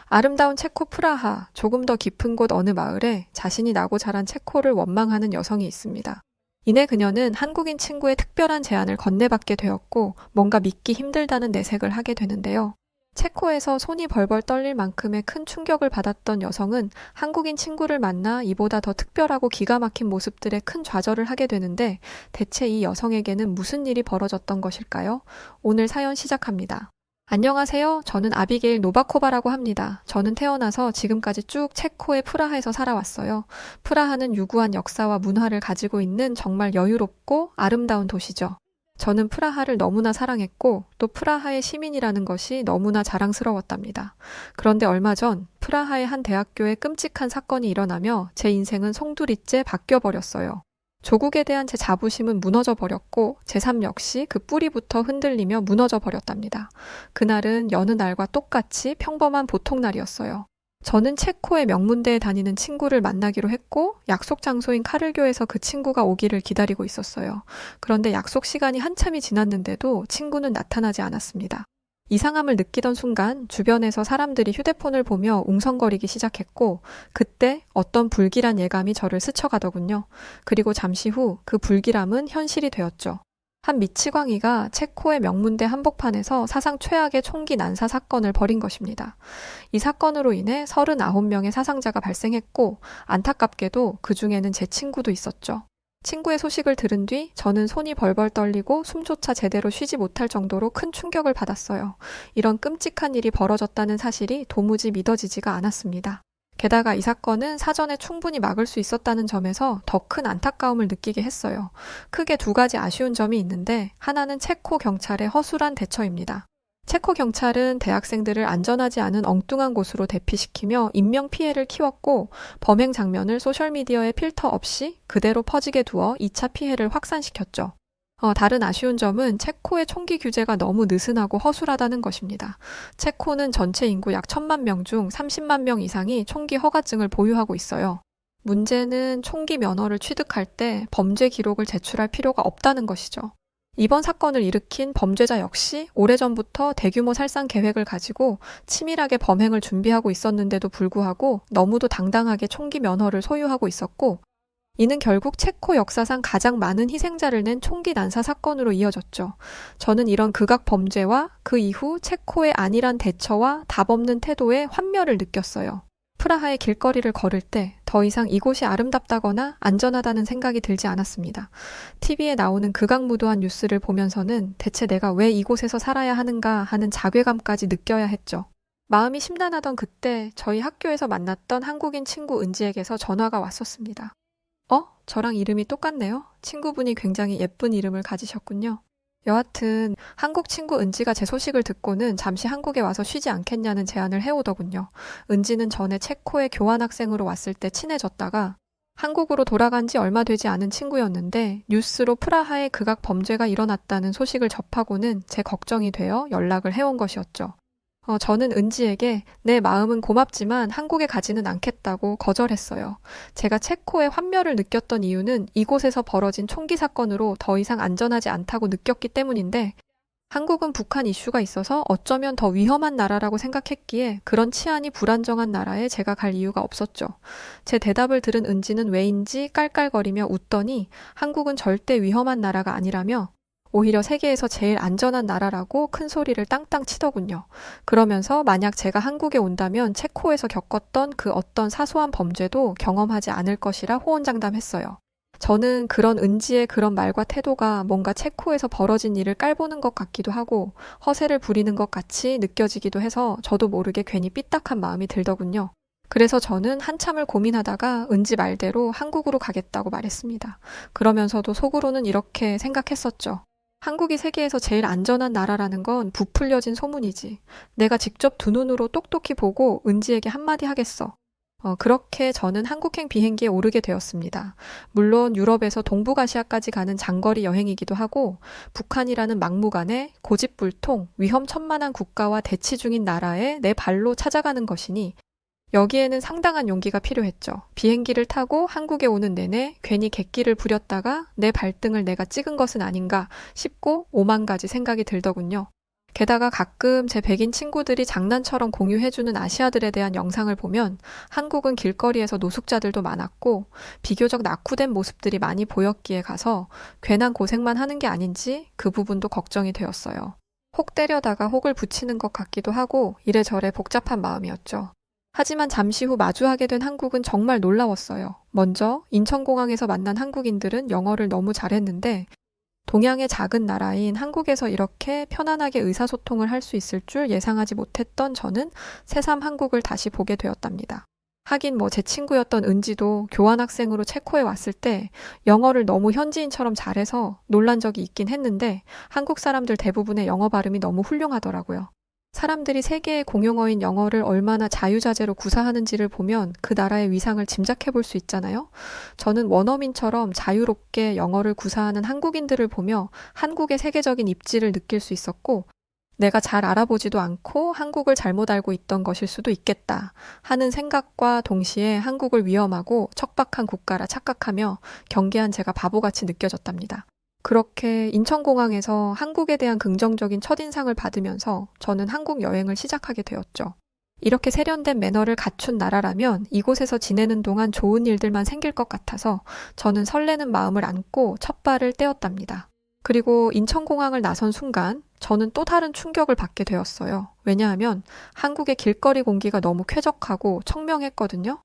아름다운 체코 프라하, 조금 더 깊은 곳 어느 마을에 자신이 나고 자란 체코를 원망하는 여성이 있습니다. 이내 그녀는 한국인 친구의 특별한 제안을 건네받게 되었고 뭔가 믿기 힘들다는 내색을 하게 되는데요. 체코에서 손이 벌벌 떨릴 만큼의 큰 충격을 받았던 여성은 한국인 친구를 만나 이보다 더 특별하고 기가 막힌 모습들에 큰 좌절을 하게 되는데 대체 이 여성에게는 무슨 일이 벌어졌던 것일까요? 오늘 사연 시작합니다. 안녕하세요. 저는 아비게일 노바코바라고 합니다. 저는 태어나서 지금까지 쭉 체코의 프라하에서 살아왔어요. 프라하는 유구한 역사와 문화를 가지고 있는 정말 여유롭고 아름다운 도시죠. 저는 프라하를 너무나 사랑했고 또 프라하의 시민이라는 것이 너무나 자랑스러웠답니다. 그런데 얼마 전 프라하의 한 대학교에 끔찍한 사건이 일어나며 제 인생은 송두리째 바뀌어버렸어요. 조국에 대한 제 자부심은 무너져 버렸고 제 삶 역시 그 뿌리부터 흔들리며 무너져 버렸답니다. 그날은 여느 날과 똑같이 평범한 보통날이었어요. 저는 체코의 명문대에 다니는 친구를 만나기로 했고 약속 장소인 카를교에서 그 친구가 오기를 기다리고 있었어요. 그런데 약속 시간이 한참이 지났는데도 친구는 나타나지 않았습니다. 이상함을 느끼던 순간 주변에서 사람들이 휴대폰을 보며 웅성거리기 시작했고 그때 어떤 불길한 예감이 저를 스쳐가더군요. 그리고 잠시 후 그 불길함은 현실이 되었죠. 한 미치광이가 체코의 명문대 한복판에서 사상 최악의 총기 난사 사건을 벌인 것입니다. 이 사건으로 인해 39명의 사상자가 발생했고 안타깝게도 그 중에는 제 친구도 있었죠. 친구의 소식을 들은 뒤 저는 손이 벌벌 떨리고 숨조차 제대로 쉬지 못할 정도로 큰 충격을 받았어요. 이런 끔찍한 일이 벌어졌다는 사실이 도무지 믿어지지가 않았습니다. 게다가 이 사건은 사전에 충분히 막을 수 있었다는 점에서 더 큰 안타까움을 느끼게 했어요. 크게 두 가지 아쉬운 점이 있는데 하나는 체코 경찰의 허술한 대처입니다. 체코 경찰은 대학생들을 안전하지 않은 엉뚱한 곳으로 대피시키며 인명피해를 키웠고 범행 장면을 소셜미디어에 필터 없이 그대로 퍼지게 두어 2차 피해를 확산시켰죠. 다른 아쉬운 점은 체코의 총기 규제가 너무 느슨하고 허술하다는 것입니다. 체코는 전체 인구 약 1000만 명 중 30만 명 이상이 총기 허가증을 보유하고 있어요. 문제는 총기 면허를 취득할 때 범죄 기록을 제출할 필요가 없다는 것이죠. 이번 사건을 일으킨 범죄자 역시 오래전부터 대규모 살상 계획을 가지고 치밀하게 범행을 준비하고 있었는데도 불구하고 너무도 당당하게 총기 면허를 소유하고 있었고 이는 결국 체코 역사상 가장 많은 희생자를 낸 총기 난사 사건으로 이어졌죠. 저는 이런 극악 범죄와 그 이후 체코의 안일한 대처와 답없는 태도에 환멸을 느꼈어요. 프라하의 길거리를 걸을 때 더 이상 이곳이 아름답다거나 안전하다는 생각이 들지 않았습니다. TV에 나오는 극악무도한 뉴스를 보면서는 대체 내가 왜 이곳에서 살아야 하는가 하는 자괴감까지 느껴야 했죠. 마음이 심란하던 그때 저희 학교에서 만났던 한국인 친구 은지에게서 전화가 왔었습니다. 저랑 이름이 똑같네요. 친구분이 굉장히 예쁜 이름을 가지셨군요. 여하튼 한국 친구 은지가 제 소식을 듣고는 잠시 한국에 와서 쉬지 않겠냐는 제안을 해오더군요. 은지는 전에 체코에 교환학생으로 왔을 때 친해졌다가 한국으로 돌아간 지 얼마 되지 않은 친구였는데 뉴스로 프라하에 극악 범죄가 일어났다는 소식을 접하고는 제 걱정이 되어 연락을 해온 것이었죠. 저는 은지에게 내 마음은 고맙지만 한국에 가지는 않겠다고 거절했어요. 제가 체코에 환멸을 느꼈던 이유는 이곳에서 벌어진 총기 사건으로 더 이상 안전하지 않다고 느꼈기 때문인데 한국은 북한 이슈가 있어서 어쩌면 더 위험한 나라라고 생각했기에 그런 치안이 불안정한 나라에 제가 갈 이유가 없었죠. 제 대답을 들은 은지는 왜인지 깔깔거리며 웃더니 한국은 절대 위험한 나라가 아니라며 오히려 세계에서 제일 안전한 나라라고 큰 소리를 땅땅 치더군요. 그러면서 만약 제가 한국에 온다면 체코에서 겪었던 그 어떤 사소한 범죄도 경험하지 않을 것이라 호언장담했어요. 저는 그런 은지의 그런 말과 태도가 뭔가 체코에서 벌어진 일을 깔보는 것 같기도 하고 허세를 부리는 것 같이 느껴지기도 해서 저도 모르게 괜히 삐딱한 마음이 들더군요. 그래서 저는 한참을 고민하다가 은지 말대로 한국으로 가겠다고 말했습니다. 그러면서도 속으로는 이렇게 생각했었죠. 한국이 세계에서 제일 안전한 나라라는 건 부풀려진 소문이지. 내가 직접 두 눈으로 똑똑히 보고 은지에게 한마디 하겠어. 그렇게 저는 한국행 비행기에 오르게 되었습니다. 물론 유럽에서 동북아시아까지 가는 장거리 여행이기도 하고 북한이라는 막무가내 고집불통 위험천만한 국가와 대치 중인 나라에 내 발로 찾아가는 것이니 여기에는 상당한 용기가 필요했죠. 비행기를 타고 한국에 오는 내내 괜히 객기를 부렸다가 내 발등을 내가 찍은 것은 아닌가 싶고 오만 가지 생각이 들더군요. 게다가 가끔 제 백인 친구들이 장난처럼 공유해주는 아시아들에 대한 영상을 보면 한국은 길거리에서 노숙자들도 많았고 비교적 낙후된 모습들이 많이 보였기에 가서 괜한 고생만 하는 게 아닌지 그 부분도 걱정이 되었어요. 혹 때려다가 혹을 붙이는 것 같기도 하고 이래저래 복잡한 마음이었죠. 하지만 잠시 후 마주하게 된 한국은 정말 놀라웠어요. 먼저 인천공항에서 만난 한국인들은 영어를 너무 잘했는데 동양의 작은 나라인 한국에서 이렇게 편안하게 의사소통을 할 수 있을 줄 예상하지 못했던 저는 새삼 한국을 다시 보게 되었답니다. 하긴 제 친구였던 은지도 교환학생으로 체코에 왔을 때 영어를 너무 현지인처럼 잘해서 놀란 적이 있긴 했는데 한국 사람들 대부분의 영어 발음이 너무 훌륭하더라고요. 사람들이 세계의 공용어인 영어를 얼마나 자유자재로 구사하는지를 보면 그 나라의 위상을 짐작해 볼 수 있잖아요. 저는 원어민처럼 자유롭게 영어를 구사하는 한국인들을 보며 한국의 세계적인 입지를 느낄 수 있었고 내가 잘 알아보지도 않고 한국을 잘못 알고 있던 것일 수도 있겠다 하는 생각과 동시에 한국을 위험하고 척박한 국가라 착각하며 경계한 제가 바보같이 느껴졌답니다. 그렇게 인천공항에서 한국에 대한 긍정적인 첫인상을 받으면서 저는 한국 여행을 시작하게 되었죠. 이렇게 세련된 매너를 갖춘 나라라면 이곳에서 지내는 동안 좋은 일들만 생길 것 같아서 저는 설레는 마음을 안고 첫 발을 떼었답니다. 그리고 인천공항을 나선 순간 저는 또 다른 충격을 받게 되었어요. 왜냐하면 한국의 길거리 공기가 너무 쾌적하고 청명했거든요.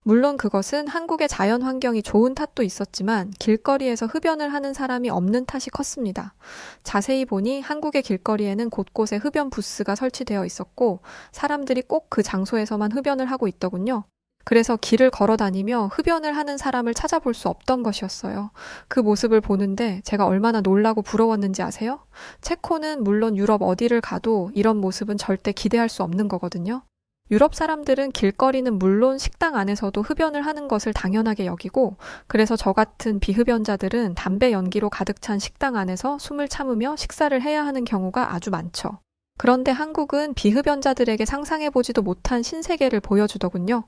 물론 그것은 한국의 자연 환경이 좋은 탓도 있었지만 길거리에서 흡연을 하는 사람이 없는 탓이 컸습니다. 자세히 보니 한국의 길거리에는 곳곳에 흡연 부스가 설치되어 있었고 사람들이 꼭 그 장소에서만 흡연을 하고 있더군요. 그래서 길을 걸어 다니며 흡연을 하는 사람을 찾아볼 수 없던 것이었어요. 그 모습을 보는데 제가 얼마나 놀라고 부러웠는지 아세요? 체코는 물론 유럽 어디를 가도 이런 모습은 절대 기대할 수 없는 거거든요. 유럽 사람들은 길거리는 물론 식당 안에서도 흡연을 하는 것을 당연하게 여기고 그래서 저 같은 비흡연자들은 담배 연기로 가득 찬 식당 안에서 숨을 참으며 식사를 해야 하는 경우가 아주 많죠. 그런데 한국은 비흡연자들에게 상상해보지도 못한 신세계를 보여주더군요.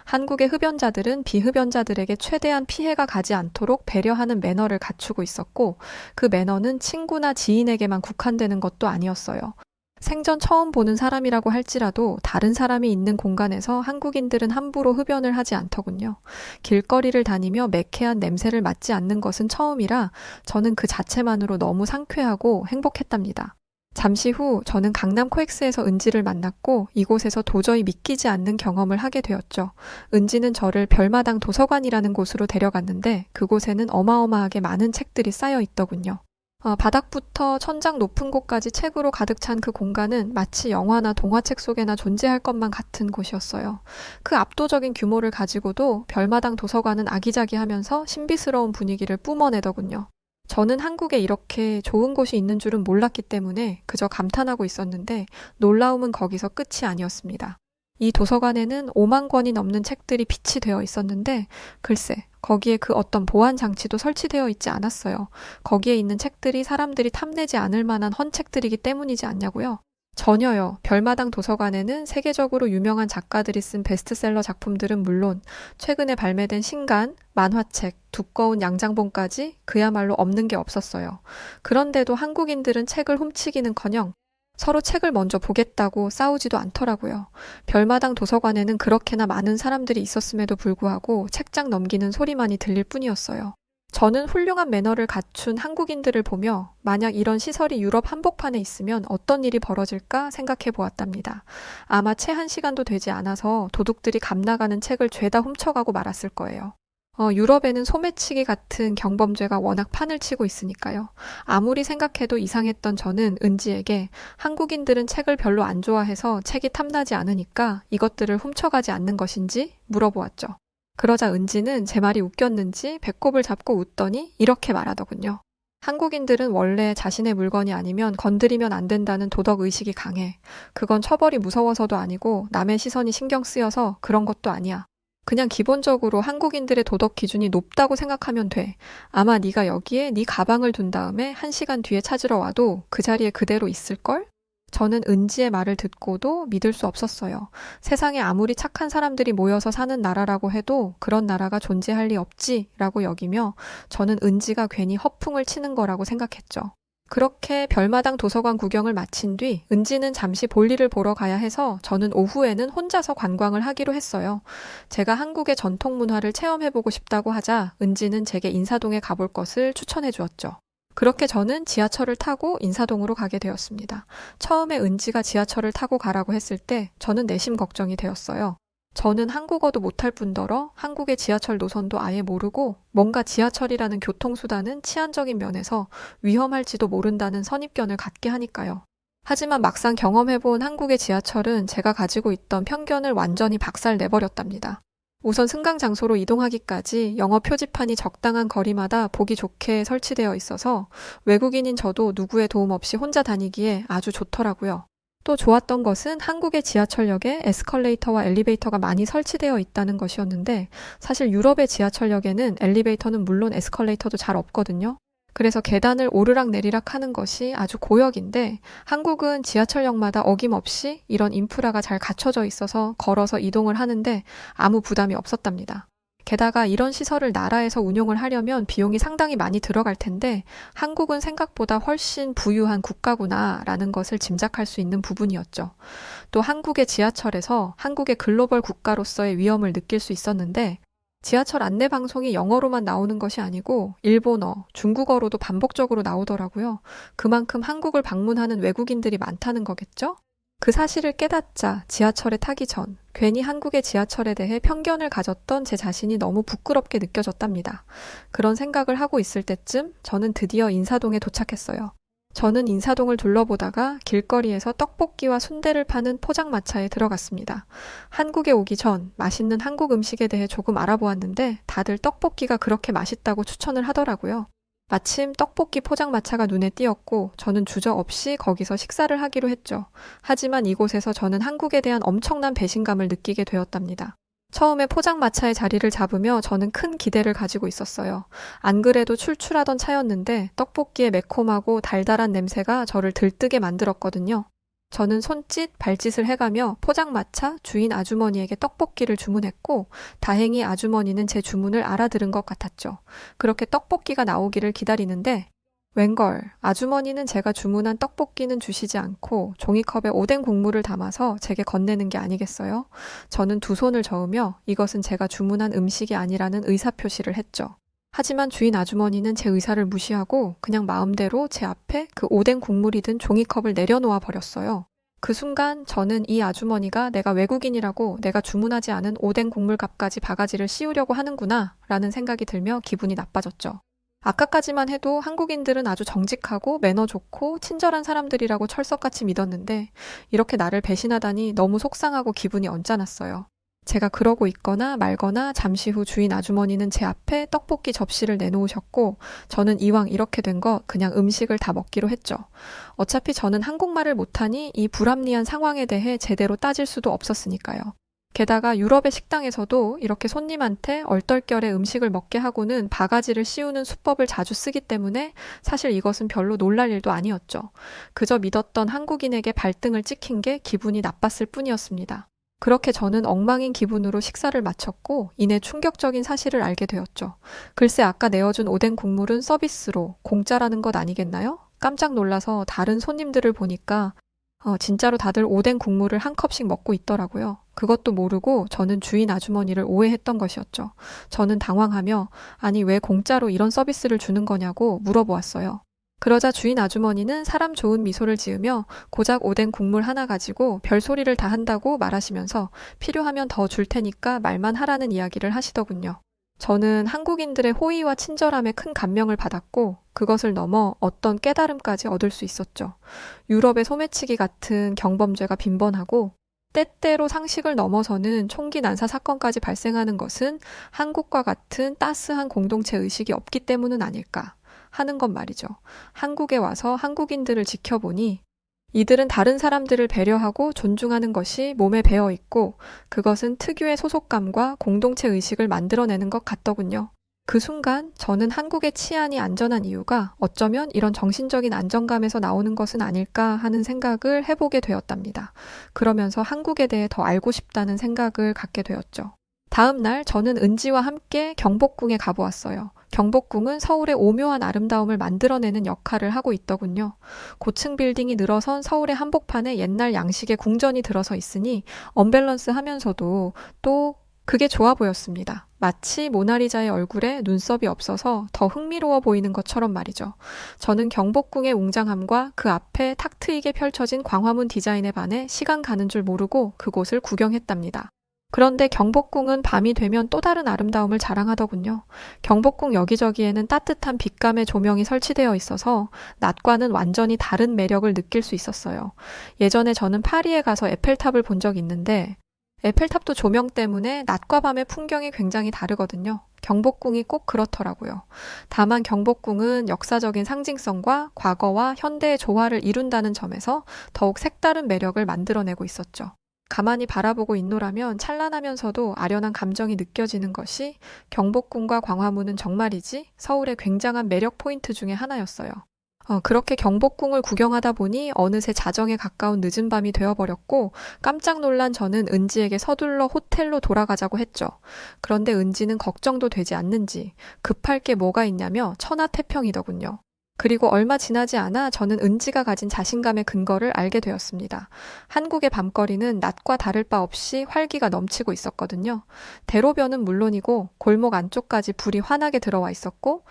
한국의 흡연자들은 비흡연자들에게 최대한 피해가 가지 않도록 배려하는 매너를 갖추고 있었고 그 매너는 친구나 지인에게만 국한되는 것도 아니었어요. 생전 처음 보는 사람이라고 할지라도 다른 사람이 있는 공간에서 한국인들은 함부로 흡연을 하지 않더군요. 길거리를 다니며 매캐한 냄새를 맡지 않는 것은 처음이라 저는 그 자체만으로 너무 상쾌하고 행복했답니다. 잠시 후 저는 강남 코엑스에서 은지를 만났고 이곳에서 도저히 믿기지 않는 경험을 하게 되었죠. 은지는 저를 별마당 도서관이라는 곳으로 데려갔는데 그곳에는 어마어마하게 많은 책들이 쌓여 있더군요. 바닥부터 천장 높은 곳까지 책으로 가득 찬 그 공간은 마치 영화나 동화책 속에나 존재할 것만 같은 곳이었어요. 그 압도적인 규모를 가지고도 별마당 도서관은 아기자기하면서 신비스러운 분위기를 뿜어내더군요. 저는 한국에 이렇게 좋은 곳이 있는 줄은 몰랐기 때문에 그저 감탄하고 있었는데 놀라움은 거기서 끝이 아니었습니다. 이 도서관에는 5만 권이 넘는 책들이 비치 되어 있었는데 글쎄 거기에 그 어떤 보안 장치도 설치되어 있지 않았어요. 거기에 있는 책들이 사람들이 탐내지 않을 만한 헌책들이기 때문이지 않냐고요? 전혀요. 별마당 도서관에는 세계적으로 유명한 작가들이 쓴 베스트셀러 작품들은 물론 최근에 발매된 신간, 만화책, 두꺼운 양장본까지 그야말로 없는 게 없었어요. 그런데도 한국인들은 책을 훔치기는커녕 서로 책을 먼저 보겠다고 싸우지도 않더라고요. 별마당 도서관에는 그렇게나 많은 사람들이 있었음에도 불구하고 책장 넘기는 소리만이 들릴 뿐이었어요. 저는 훌륭한 매너를 갖춘 한국인들을 보며 만약 이런 시설이 유럽 한복판에 있으면 어떤 일이 벌어질까 생각해 보았답니다. 아마 채 1시간도 되지 않아서 도둑들이 감나가는 책을 죄다 훔쳐가고 말았을 거예요. 유럽에는 소매치기 같은 경범죄가 워낙 판을 치고 있으니까요. 아무리 생각해도 이상했던 저는 은지에게 한국인들은 책을 별로 안 좋아해서 책이 탐나지 않으니까 이것들을 훔쳐가지 않는 것인지 물어보았죠. 그러자 은지는 제 말이 웃겼는지 배꼽을 잡고 웃더니 이렇게 말하더군요. 한국인들은 원래 자신의 물건이 아니면 건드리면 안 된다는 도덕의식이 강해. 그건 처벌이 무서워서도 아니고 남의 시선이 신경 쓰여서 그런 것도 아니야. 그냥 기본적으로 한국인들의 도덕 기준이 높다고 생각하면 돼. 아마 네가 여기에 네 가방을 둔 다음에 1시간 뒤에 찾으러 와도 그 자리에 그대로 있을걸? 저는 은지의 말을 듣고도 믿을 수 없었어요. 세상에 아무리 착한 사람들이 모여서 사는 나라라고 해도 그런 나라가 존재할 리 없지라고 여기며 저는 은지가 괜히 허풍을 치는 거라고 생각했죠. 그렇게 별마당 도서관 구경을 마친 뒤 은지는 잠시 볼일을 보러 가야 해서 저는 오후에는 혼자서 관광을 하기로 했어요. 제가 한국의 전통 문화를 체험해보고 싶다고 하자 은지는 제게 인사동에 가볼 것을 추천해 주었죠. 그렇게 저는 지하철을 타고 인사동으로 가게 되었습니다. 처음에 은지가 지하철을 타고 가라고 했을 때 저는 내심 걱정이 되었어요. 저는 한국어도 못할 뿐더러 한국의 지하철 노선도 아예 모르고 뭔가 지하철이라는 교통수단은 치안적인 면에서 위험할지도 모른다는 선입견을 갖게 하니까요. 하지만 막상 경험해본 한국의 지하철은 제가 가지고 있던 편견을 완전히 박살내버렸답니다. 우선 승강 장소로 이동하기까지 영어 표지판이 적당한 거리마다 보기 좋게 설치되어 있어서 외국인인 저도 누구의 도움 없이 혼자 다니기에 아주 좋더라고요. 또 좋았던 것은 한국의 지하철역에 에스컬레이터와 엘리베이터가 많이 설치되어 있다는 것이었는데 사실 유럽의 지하철역에는 엘리베이터는 물론 에스컬레이터도 잘 없거든요. 그래서 계단을 오르락 내리락 하는 것이 아주 고역인데 한국은 지하철역마다 어김없이 이런 인프라가 잘 갖춰져 있어서 걸어서 이동을 하는데 아무 부담이 없었답니다. 게다가 이런 시설을 나라에서 운용을 하려면 비용이 상당히 많이 들어갈 텐데 한국은 생각보다 훨씬 부유한 국가구나라는 것을 짐작할 수 있는 부분이었죠. 또 한국의 지하철에서 한국의 글로벌 국가로서의 위험을 느낄 수 있었는데 지하철 안내 방송이 영어로만 나오는 것이 아니고 일본어, 중국어로도 반복적으로 나오더라고요. 그만큼 한국을 방문하는 외국인들이 많다는 거겠죠? 그 사실을 깨닫자 지하철에 타기 전 괜히 한국의 지하철에 대해 편견을 가졌던 제 자신이 너무 부끄럽게 느껴졌답니다. 그런 생각을 하고 있을 때쯤 저는 드디어 인사동에 도착했어요. 저는 인사동을 둘러보다가 길거리에서 떡볶이와 순대를 파는 포장마차에 들어갔습니다. 한국에 오기 전 맛있는 한국 음식에 대해 조금 알아보았는데 다들 떡볶이가 그렇게 맛있다고 추천을 하더라고요. 마침 떡볶이 포장마차가 눈에 띄었고 저는 주저없이 거기서 식사를 하기로 했죠. 하지만 이곳에서 저는 한국에 대한 엄청난 배신감을 느끼게 되었답니다. 처음에 포장마차의 자리를 잡으며 저는 큰 기대를 가지고 있었어요. 안 그래도 출출하던 차였는데 떡볶이의 매콤하고 달달한 냄새가 저를 들뜨게 만들었거든요. 저는 손짓, 발짓을 해가며 포장마차 주인 아주머니에게 떡볶이를 주문했고 다행히 아주머니는 제 주문을 알아들은 것 같았죠. 그렇게 떡볶이가 나오기를 기다리는데 웬걸, 아주머니는 제가 주문한 떡볶이는 주시지 않고 종이컵에 오뎅 국물을 담아서 제게 건네는 게 아니겠어요? 저는 두 손을 저으며 이것은 제가 주문한 음식이 아니라는 의사표시를 했죠. 하지만 주인 아주머니는 제 의사를 무시하고 그냥 마음대로 제 앞에 그 오뎅 국물이 든 종이컵을 내려놓아 버렸어요. 그 순간 저는 이 아주머니가 내가 외국인이라고 내가 주문하지 않은 오뎅 국물값까지 바가지를 씌우려고 하는구나 라는 생각이 들며 기분이 나빠졌죠. 아까까지만 해도 한국인들은 아주 정직하고 매너 좋고 친절한 사람들이라고 철석같이 믿었는데 이렇게 나를 배신하다니 너무 속상하고 기분이 언짢았어요. 제가 그러고 있거나 말거나 잠시 후 주인 아주머니는 제 앞에 떡볶이 접시를 내놓으셨고 저는 이왕 이렇게 된 거 그냥 음식을 다 먹기로 했죠. 어차피 저는 한국말을 못하니 이 불합리한 상황에 대해 제대로 따질 수도 없었으니까요. 게다가 유럽의 식당에서도 이렇게 손님한테 얼떨결에 음식을 먹게 하고는 바가지를 씌우는 수법을 자주 쓰기 때문에 사실 이것은 별로 놀랄 일도 아니었죠. 그저 믿었던 한국인에게 발등을 찍힌 게 기분이 나빴을 뿐이었습니다. 그렇게 저는 엉망인 기분으로 식사를 마쳤고 이내 충격적인 사실을 알게 되었죠. 글쎄 아까 내어준 오뎅 국물은 서비스로 공짜라는 것 아니겠나요? 깜짝 놀라서 다른 손님들을 보니까 진짜로 다들 오뎅 국물을 한 컵씩 먹고 있더라고요. 그것도 모르고 저는 주인 아주머니를 오해했던 것이었죠. 저는 당황하며 아니 왜 공짜로 이런 서비스를 주는 거냐고 물어보았어요. 그러자 주인 아주머니는 사람 좋은 미소를 지으며 고작 오뎅 국물 하나 가지고 별소리를 다 한다고 말하시면서 필요하면 더 줄 테니까 말만 하라는 이야기를 하시더군요. 저는 한국인들의 호의와 친절함에 큰 감명을 받았고 그것을 넘어 어떤 깨달음까지 얻을 수 있었죠. 유럽의 소매치기 같은 경범죄가 빈번하고 때때로 상식을 넘어서는 총기 난사 사건까지 발생하는 것은 한국과 같은 따스한 공동체 의식이 없기 때문은 아닐까 하는 것 말이죠. 한국에 와서 한국인들을 지켜보니 이들은 다른 사람들을 배려하고 존중하는 것이 몸에 배어 있고 그것은 특유의 소속감과 공동체 의식을 만들어내는 것 같더군요. 그 순간 저는 한국의 치안이 안전한 이유가 어쩌면 이런 정신적인 안정감에서 나오는 것은 아닐까 하는 생각을 해보게 되었답니다. 그러면서 한국에 대해 더 알고 싶다는 생각을 갖게 되었죠. 다음 날 저는 은지와 함께 경복궁에 가보았어요. 경복궁은 서울의 오묘한 아름다움을 만들어내는 역할을 하고 있더군요. 고층 빌딩이 늘어선 서울의 한복판에 옛날 양식의 궁전이 들어서 있으니 언밸런스 하면서도 또 그게 좋아 보였습니다. 마치 모나리자의 얼굴에 눈썹이 없어서 더 흥미로워 보이는 것처럼 말이죠. 저는 경복궁의 웅장함과 그 앞에 탁 트이게 펼쳐진 광화문 디자인에 반해 시간 가는 줄 모르고 그곳을 구경했답니다. 그런데 경복궁은 밤이 되면 또 다른 아름다움을 자랑하더군요. 경복궁 여기저기에는 따뜻한 빛감의 조명이 설치되어 있어서 낮과는 완전히 다른 매력을 느낄 수 있었어요. 예전에 저는 파리에 가서 에펠탑을 본 적이 있는데 에펠탑도 조명 때문에 낮과 밤의 풍경이 굉장히 다르거든요. 경복궁이 꼭 그렇더라고요. 다만 경복궁은 역사적인 상징성과 과거와 현대의 조화를 이룬다는 점에서 더욱 색다른 매력을 만들어내고 있었죠. 가만히 바라보고 있노라면 찬란하면서도 아련한 감정이 느껴지는 것이 경복궁과 광화문은 정말이지 서울의 굉장한 매력 포인트 중에 하나였어요. 그렇게 경복궁을 구경하다 보니 어느새 자정에 가까운 늦은 밤이 되어버렸고 깜짝 놀란 저는 은지에게 서둘러 호텔로 돌아가자고 했죠. 그런데 은지는 걱정도 되지 않는지 급할 게 뭐가 있냐며 천하태평이더군요. 그리고 얼마 지나지 않아 저는 은지가 가진 자신감의 근거를 알게 되었습니다. 한국의 밤거리는 낮과 다를 바 없이 활기가 넘치고 있었거든요. 대로변은 물론이고 골목 안쪽까지 불이 환하게 들어와 있었고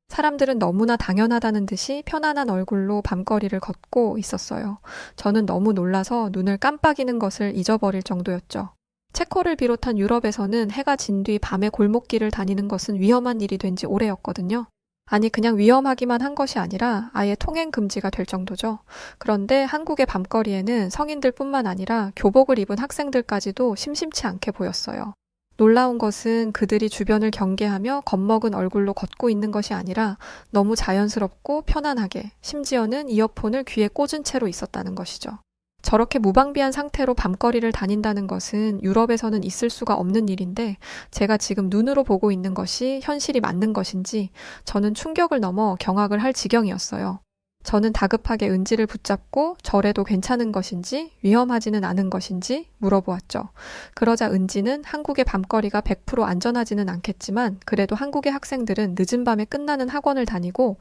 사람들은 너무나 당연하다는 듯이 편안한 얼굴로 밤거리를 걷고 있었어요. 저는 너무 놀라서 눈을 깜빡이는 것을 잊어버릴 정도였죠. 체코를 비롯한 유럽에서는 해가 진 뒤 밤에 골목길을 다니는 것은 위험한 일이 된 지 오래였거든요. 아니 그냥 위험하기만 한 것이 아니라 아예 통행 금지가 될 정도죠. 그런데 한국의 밤거리에는 성인들뿐만 아니라 교복을 입은 학생들까지도 심심치 않게 보였어요. 놀라운 것은 그들이 주변을 경계하며 겁먹은 얼굴로 걷고 있는 것이 아니라 너무 자연스럽고 편안하게 심지어는 이어폰을 귀에 꽂은 채로 있었다는 것이죠. 저렇게 무방비한 상태로 밤거리를 다닌다는 것은 유럽에서는 있을 수가 없는 일인데 제가 지금 눈으로 보고 있는 것이 현실이 맞는 것인지 저는 충격을 넘어 경악을 할 지경이었어요. 저는 다급하게 은지를 붙잡고 저래도 괜찮은 것인지 위험하지는 않은 것인지 물어보았죠. 그러자 은지는 한국의 밤거리가 100% 안전하지는 않겠지만 그래도 한국의 학생들은 늦은 밤에 끝나는 학원을 다니고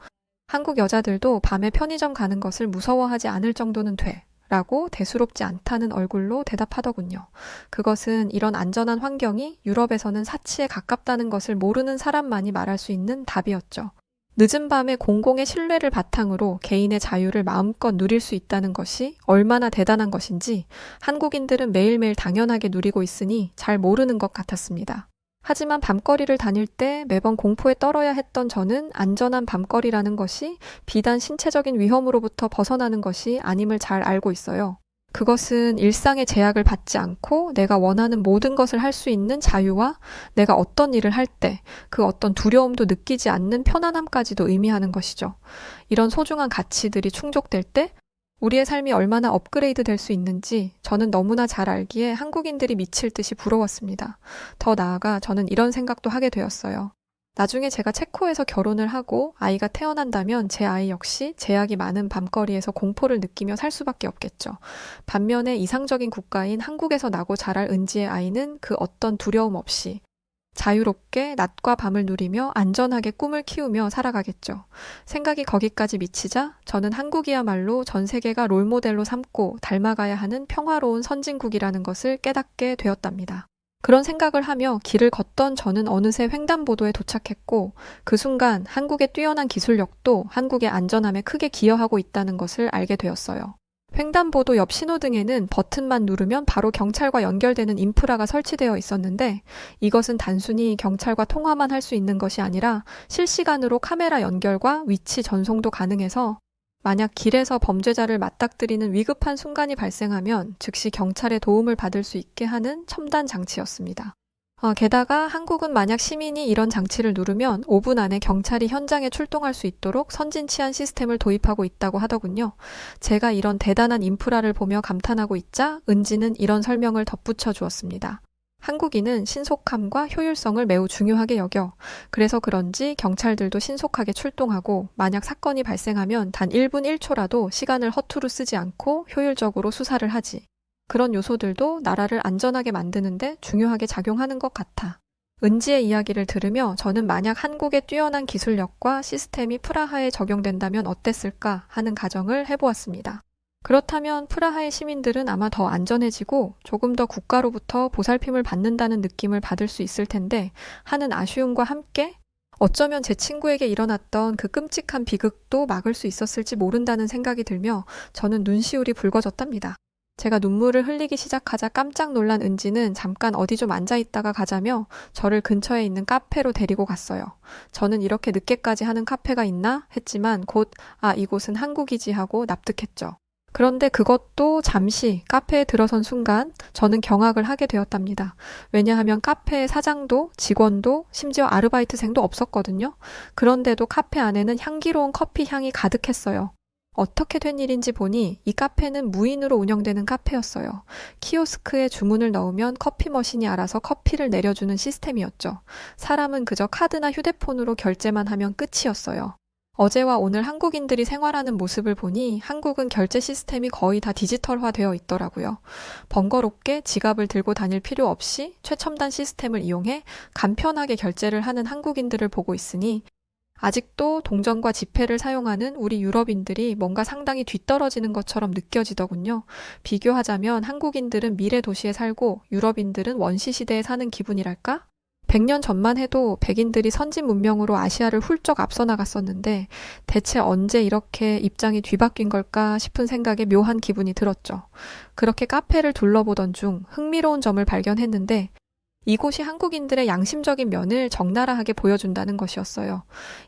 한국 여자들도 밤에 편의점 가는 것을 무서워하지 않을 정도는 돼. 라고 대수롭지 않다는 얼굴로 대답하더군요. 그것은 이런 안전한 환경이 유럽에서는 사치에 가깝다는 것을 모르는 사람만이 말할 수 있는 답이었죠. 늦은 밤에 공공의 신뢰를 바탕으로 개인의 자유를 마음껏 누릴 수 있다는 것이 얼마나 대단한 것인지 한국인들은 매일매일 당연하게 누리고 있으니 잘 모르는 것 같았습니다. 하지만 밤거리를 다닐 때 매번 공포에 떨어야 했던 저는 안전한 밤거리라는 것이 비단 신체적인 위험으로부터 벗어나는 것이 아님을 잘 알고 있어요. 그것은 일상의 제약을 받지 않고 내가 원하는 모든 것을 할 수 있는 자유와 내가 어떤 일을 할 때 그 어떤 두려움도 느끼지 않는 편안함까지도 의미하는 것이죠. 이런 소중한 가치들이 충족될 때 우리의 삶이 얼마나 업그레이드 될 수 있는지 저는 너무나 잘 알기에 한국인들이 미칠 듯이 부러웠습니다. 더 나아가 저는 이런 생각도 하게 되었어요. 나중에 제가 체코에서 결혼을 하고 아이가 태어난다면 제 아이 역시 제약이 많은 밤거리에서 공포를 느끼며 살 수밖에 없겠죠. 반면에 이상적인 국가인 한국에서 나고 자랄 은지의 아이는 그 어떤 두려움 없이 자유롭게 낮과 밤을 누리며 안전하게 꿈을 키우며 살아가겠죠. 생각이 거기까지 미치자 저는 한국이야말로 전 세계가 롤모델로 삼고 닮아가야 하는 평화로운 선진국이라는 것을 깨닫게 되었답니다. 그런 생각을 하며 길을 걷던 저는 어느새 횡단보도에 도착했고 그 순간 한국의 뛰어난 기술력도 한국의 안전함에 크게 기여하고 있다는 것을 알게 되었어요. 횡단보도 옆 신호등에는 버튼만 누르면 바로 경찰과 연결되는 인프라가 설치되어 있었는데 이것은 단순히 경찰과 통화만 할 수 있는 것이 아니라 실시간으로 카메라 연결과 위치 전송도 가능해서 만약 길에서 범죄자를 맞닥뜨리는 위급한 순간이 발생하면 즉시 경찰의 도움을 받을 수 있게 하는 첨단 장치였습니다. 게다가 한국은 만약 시민이 이런 장치를 누르면 5분 안에 경찰이 현장에 출동할 수 있도록 선진 치안 시스템을 도입하고 있다고 하더군요. 제가 이런 대단한 인프라를 보며 감탄하고 있자 은지는 이런 설명을 덧붙여 주었습니다. 한국인은 신속함과 효율성을 매우 중요하게 여겨. 그래서 그런지 경찰들도 신속하게 출동하고 만약 사건이 발생하면 단 1분 1초라도 시간을 허투루 쓰지 않고 효율적으로 수사를 하지. 그런 요소들도 나라를 안전하게 만드는데 중요하게 작용하는 것 같아. 은지의 이야기를 들으며 저는 만약 한국의 뛰어난 기술력과 시스템이 프라하에 적용된다면 어땠을까 하는 가정을 해보았습니다. 그렇다면 프라하의 시민들은 아마 더 안전해지고 조금 더 국가로부터 보살핌을 받는다는 느낌을 받을 수 있을 텐데 하는 아쉬움과 함께 어쩌면 제 친구에게 일어났던 그 끔찍한 비극도 막을 수 있었을지 모른다는 생각이 들며 저는 눈시울이 붉어졌답니다. 제가 눈물을 흘리기 시작하자 깜짝 놀란 은지는 잠깐 어디 좀 앉아있다가 가자며 저를 근처에 있는 카페로 데리고 갔어요. 저는 이렇게 늦게까지 하는 카페가 있나 했지만 곧 이곳은 한국이지 하고 납득했죠. 그런데 그것도 잠시 카페에 들어선 순간 저는 경악을 하게 되었답니다. 왜냐하면 카페의 사장도 직원도 심지어 아르바이트생도 없었거든요. 그런데도 카페 안에는 향기로운 커피 향이 가득했어요. 어떻게 된 일인지 보니 이 카페는 무인으로 운영되는 카페였어요. 키오스크에 주문을 넣으면 커피 머신이 알아서 커피를 내려주는 시스템이었죠. 사람은 그저 카드나 휴대폰으로 결제만 하면 끝이었어요. 어제와 오늘 한국인들이 생활하는 모습을 보니 한국은 결제 시스템이 거의 다 디지털화되어 있더라고요. 번거롭게 지갑을 들고 다닐 필요 없이 최첨단 시스템을 이용해 간편하게 결제를 하는 한국인들을 보고 있으니 아직도 동전과 지폐를 사용하는 우리 유럽인들이 뭔가 상당히 뒤떨어지는 것처럼 느껴지더군요. 비교하자면 한국인들은 미래 도시에 살고 유럽인들은 원시 시대에 사는 기분이랄까? 100년 전만 해도 백인들이 선진 문명으로 아시아를 훌쩍 앞서 나갔었는데 대체 언제 이렇게 입장이 뒤바뀐 걸까 싶은 생각에 묘한 기분이 들었죠. 그렇게 카페를 둘러보던 중 흥미로운 점을 발견했는데 이곳이 한국인들의 양심적인 면을 적나라하게 보여준다는 것이었어요.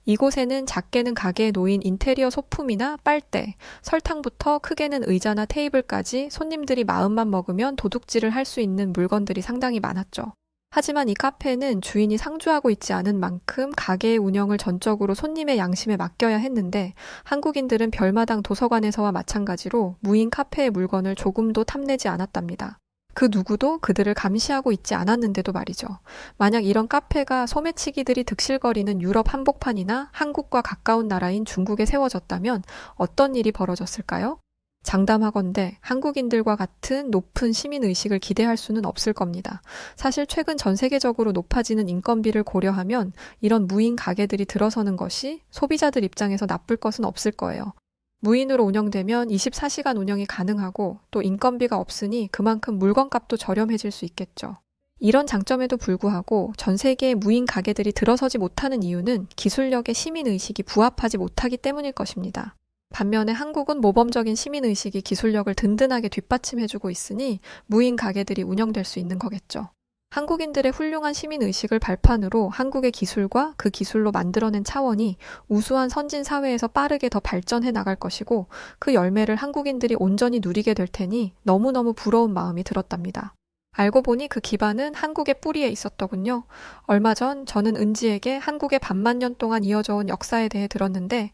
이곳에는 작게는 가게에 놓인 인테리어 소품이나 빨대, 설탕부터 크게는 의자나 테이블까지 손님들이 마음만 먹으면 도둑질을 할 수 있는 물건들이 상당히 많았죠. 하지만 이 카페는 주인이 상주하고 있지 않은 만큼 가게의 운영을 전적으로 손님의 양심에 맡겨야 했는데 한국인들은 별마당 도서관에서와 마찬가지로 무인 카페의 물건을 조금도 탐내지 않았답니다. 그 누구도 그들을 감시하고 있지 않았는데도 말이죠. 만약 이런 카페가 소매치기들이 득실거리는 유럽 한복판이나 한국과 가까운 나라인 중국에 세워졌다면 어떤 일이 벌어졌을까요? 장담하건대 한국인들과 같은 높은 시민의식을 기대할 수는 없을 겁니다. 사실 최근 전 세계적으로 높아지는 인건비를 고려하면 이런 무인 가게들이 들어서는 것이 소비자들 입장에서 나쁠 것은 없을 거예요. 무인으로 운영되면 24시간 운영이 가능하고 또 인건비가 없으니 그만큼 물건값도 저렴해질 수 있겠죠. 이런 장점에도 불구하고 전 세계의 무인 가게들이 들어서지 못하는 이유는 기술력의 시민의식이 부합하지 못하기 때문일 것입니다. 반면에 한국은 모범적인 시민의식이 기술력을 든든하게 뒷받침해주고 있으니 무인 가게들이 운영될 수 있는 거겠죠. 한국인들의 훌륭한 시민의식을 발판으로 한국의 기술과 그 기술로 만들어낸 차원이 우수한 선진 사회에서 빠르게 더 발전해 나갈 것이고 그 열매를 한국인들이 온전히 누리게 될 테니 너무너무 부러운 마음이 들었답니다. 알고 보니 그 기반은 한국의 뿌리에 있었더군요. 얼마 전 저는 은지에게 한국의 반만 년 동안 이어져 온 역사에 대해 들었는데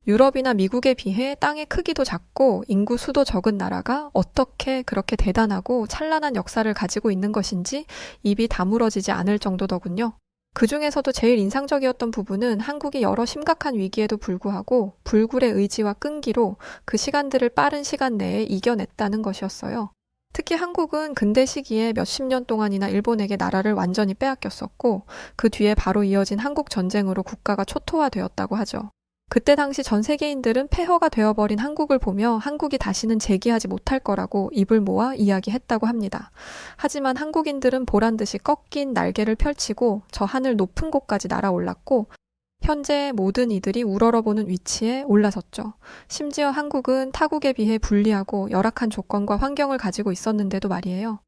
유럽이나 미국에 비해 땅의 크기도 작고 인구 수도 적은 나라가 어떻게 그렇게 대단하고 찬란한 역사를 가지고 있는 것인지 입이 다물어지지 않을 정도더군요. 그 중에서도 제일 인상적이었던 부분은 한국이 여러 심각한 위기에도 불구하고 불굴의 의지와 끈기로 그 시간들을 빠른 시간 내에 이겨냈다는 것이었어요. 특히 한국은 근대 시기에 몇십 년 동안이나 일본에게 나라를 완전히 빼앗겼었고 그 뒤에 바로 이어진 한국 전쟁으로 국가가 초토화되었다고 하죠. 그때 당시 전 세계인들은 폐허가 되어버린 한국을 보며 한국이 다시는 재기하지 못할 거라고 입을 모아 이야기했다고 합니다. 하지만 한국인들은 보란듯이 꺾인 날개를 펼치고 저 하늘 높은 곳까지 날아올랐고 현재 모든 이들이 우러러보는 위치에 올라섰죠. 심지어 한국은 타국에 비해 불리하고 열악한 조건과 환경을 가지고 있었는데도 말이에요.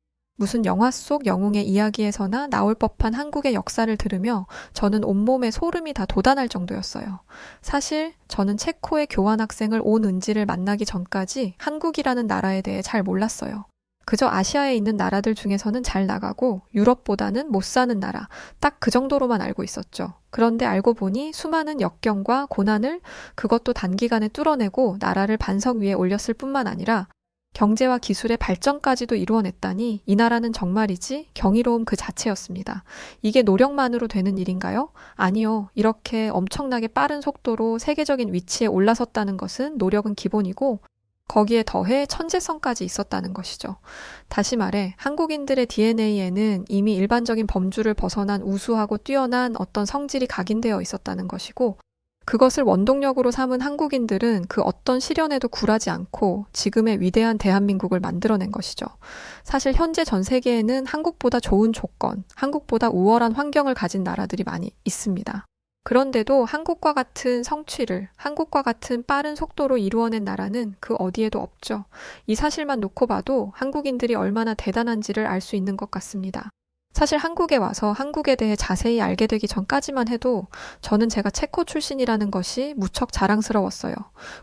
무슨 영화 속 영웅의 이야기에서나 나올 법한 한국의 역사를 들으며 저는 온몸에 소름이 다 돋아날 정도였어요. 사실 저는 체코의 교환학생을 온 은지를 만나기 전까지 한국이라는 나라에 대해 잘 몰랐어요. 그저 아시아에 있는 나라들 중에서는 잘 나가고 유럽보다는 못 사는 나라, 딱 그 정도로만 알고 있었죠. 그런데 알고 보니 수많은 역경과 고난을 그것도 단기간에 뚫어내고 나라를 반석 위에 올렸을 뿐만 아니라 경제와 기술의 발전까지도 이루어냈다니 이 나라는 정말이지 경이로움 그 자체였습니다. 이게 노력만으로 되는 일인가요? 아니요. 이렇게 엄청나게 빠른 속도로 세계적인 위치에 올라섰다는 것은 노력은 기본이고 거기에 더해 천재성까지 있었다는 것이죠. 다시 말해 한국인들의 DNA에는 이미 일반적인 범주를 벗어난 우수하고 뛰어난 어떤 성질이 각인되어 있었다는 것이고, 그것을 원동력으로 삼은 한국인들은 그 어떤 시련에도 굴하지 않고 지금의 위대한 대한민국을 만들어낸 것이죠. 사실 현재 전 세계에는 한국보다 좋은 조건, 한국보다 우월한 환경을 가진 나라들이 많이 있습니다. 그런데도 한국과 같은 성취를, 한국과 같은 빠른 속도로 이루어낸 나라는 그 어디에도 없죠. 이 사실만 놓고 봐도 한국인들이 얼마나 대단한지를 알 수 있는 것 같습니다. 사실 한국에 와서 한국에 대해 자세히 알게 되기 전까지만 해도 저는 제가 체코 출신이라는 것이 무척 자랑스러웠어요.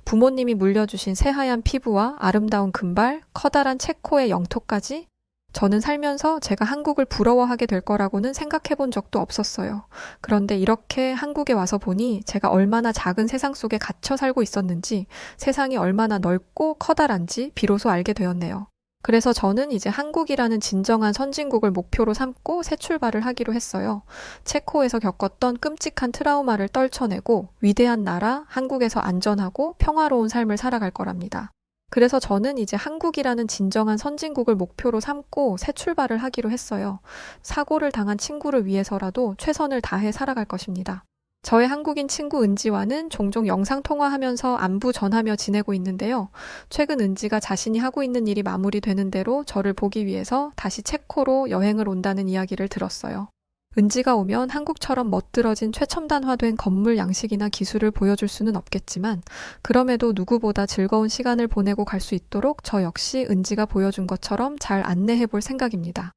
부모님이 물려주신 새하얀 피부와 아름다운 금발, 커다란 체코의 영토까지 저는 살면서 제가 한국을 부러워하게 될 거라고는 생각해 본 적도 없었어요. 그런데 이렇게 한국에 와서 보니 제가 얼마나 작은 세상 속에 갇혀 살고 있었는지, 세상이 얼마나 넓고 커다란지 비로소 알게 되었네요. 그래서 저는 이제 한국이라는 진정한 선진국을 목표로 삼고 새 출발을 하기로 했어요. 체코에서 겪었던 끔찍한 트라우마를 떨쳐내고 위대한 나라, 한국에서 안전하고 평화로운 삶을 살아갈 거랍니다. 그래서 저는 이제 한국이라는 진정한 선진국을 목표로 삼고 새 출발을 하기로 했어요. 사고를 당한 친구를 위해서라도 최선을 다해 살아갈 것입니다. 저의 한국인 친구 은지와는 종종 영상통화하면서 안부 전하며 지내고 있는데요. 최근 은지가 자신이 하고 있는 일이 마무리되는 대로 저를 보기 위해서 다시 체코로 여행을 온다는 이야기를 들었어요. 은지가 오면 한국처럼 멋들어진 최첨단화된 건물 양식이나 기술을 보여줄 수는 없겠지만, 그럼에도 누구보다 즐거운 시간을 보내고 갈 수 있도록 저 역시 은지가 보여준 것처럼 잘 안내해 볼 생각입니다.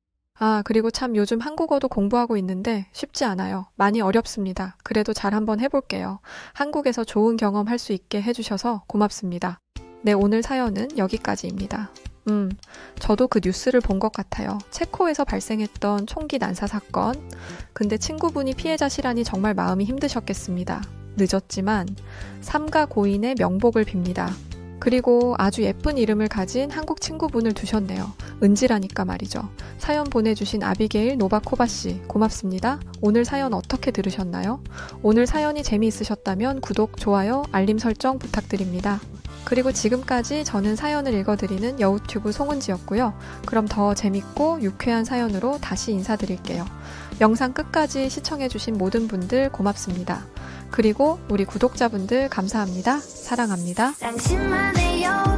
그리고 참 요즘 한국어도 공부하고 있는데 쉽지 않아요. 많이 어렵습니다. 그래도 잘 한번 해볼게요. 한국에서 좋은 경험 할 수 있게 해주셔서 고맙습니다. 네, 오늘 사연은 여기까지입니다. 저도 그 뉴스를 본 것 같아요. 체코에서 발생했던 총기 난사 사건. 근데 친구분이 피해자시라니 정말 마음이 힘드셨겠습니다. 늦었지만 삼가 고인의 명복을 빕니다. 그리고 아주 예쁜 이름을 가진 한국 친구분을 두셨네요. 은지라니까 말이죠. 사연 보내주신 아비게일 노바코바씨 고맙습니다. 오늘 사연 어떻게 들으셨나요? 오늘 사연이 재미있으셨다면 구독, 좋아요, 알림 설정 부탁드립니다. 그리고 지금까지 저는 사연을 읽어드리는 여우튜브 송은지였고요. 그럼 더 재밌고 유쾌한 사연으로 다시 인사드릴게요. 영상 끝까지 시청해주신 모든 분들 고맙습니다. 그리고 우리 구독자분들 감사합니다. 사랑합니다. 당신만의 여우